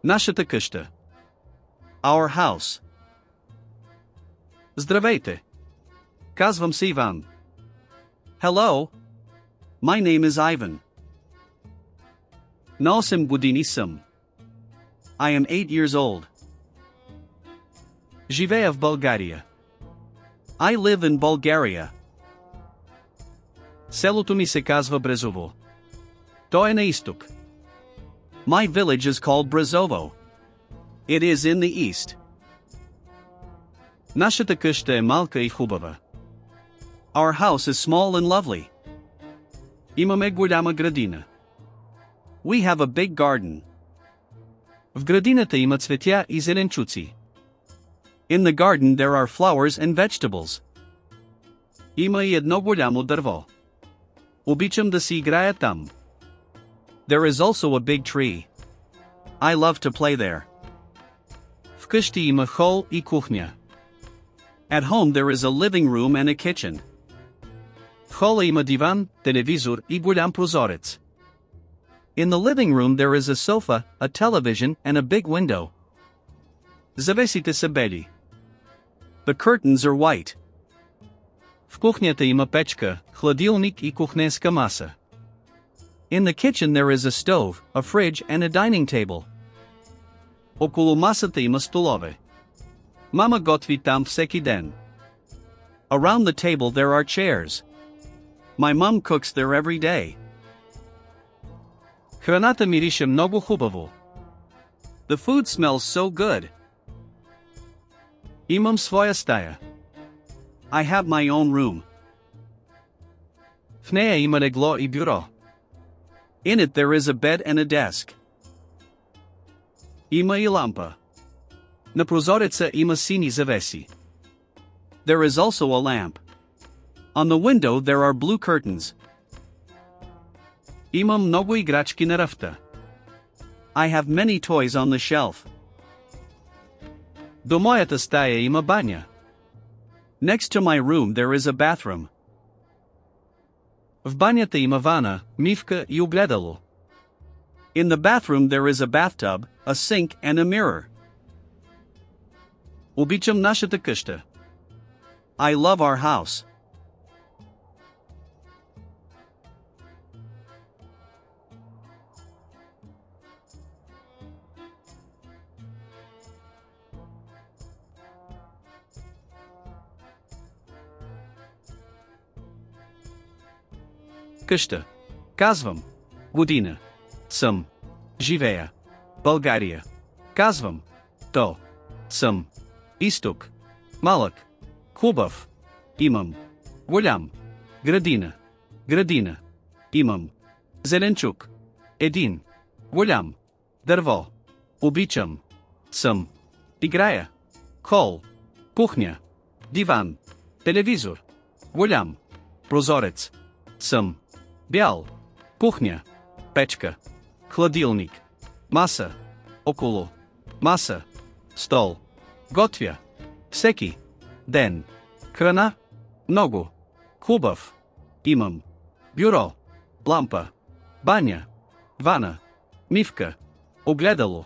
Нашата къща. Our house. Здравейте. Казвам се Иван. Hello. My name is Ivan. На 8 години съм. I am 8 years old. Живея в България. I live in Bulgaria. Селото ми се казва Брезово. То е на изток. My village is called Brezovo. It is in the east. Нашата къща е малка и хубава. Our house is small and lovely. Имаме голяма градина. We have a big garden. В градината има цветя и зеленчуци. In the garden there are flowers and vegetables. Има и едно голямо дърво. Обичам да си играя там. There is also a big tree. I love to play there. Вкъщи има хол и кухня. At home there is a living room and a kitchen. В хола има диван, телевизор и голям прозорец. In the living room there is a sofa, a television and a big window. Завесите са бели. The curtains are white. В кухнята има печка, хладилник и кухненска маса. In the kitchen there is a stove, a fridge and a dining table. Около масата има столове. Мама готви там всеки ден. Around the table there are chairs. My mom cooks there every day. Храната мирише много хубаво. The food smells so good. Имам своя стая. I have my own room. В нея има легло и бюро. In it there is a bed and a desk. Има и лампа. На прозореца има сини завеси. There is also a lamp. On the window there are blue curtains. Има много играчки на рафта. I have many toys on the shelf. До моята стая има баня. Next to my room there is a bathroom. В банята има вана, мивка и огледало. In the bathroom there is a bathtub, a sink and a mirror. Обичам нашата къща. I love our house. Къща. Казвам. Година. Съм. Живея. България. Казвам. То. Съм. Изток. Малък. Хубав. Имам. Голям. Градина. Градина. Имам. Зеленчук. Един. Голям. Дърво. Обичам. Съм. Играя. Хол. Кухня. Диван. Телевизор. Голям. Прозорец. Съм. Бял. Кухня. Печка. Хладилник. Маса. Около. Маса. Стол. Готвя. Всеки. Ден. Храна. Много. Хубав. Имам. Бюро. Лампа. Баня. Вана. Мивка. Огледало.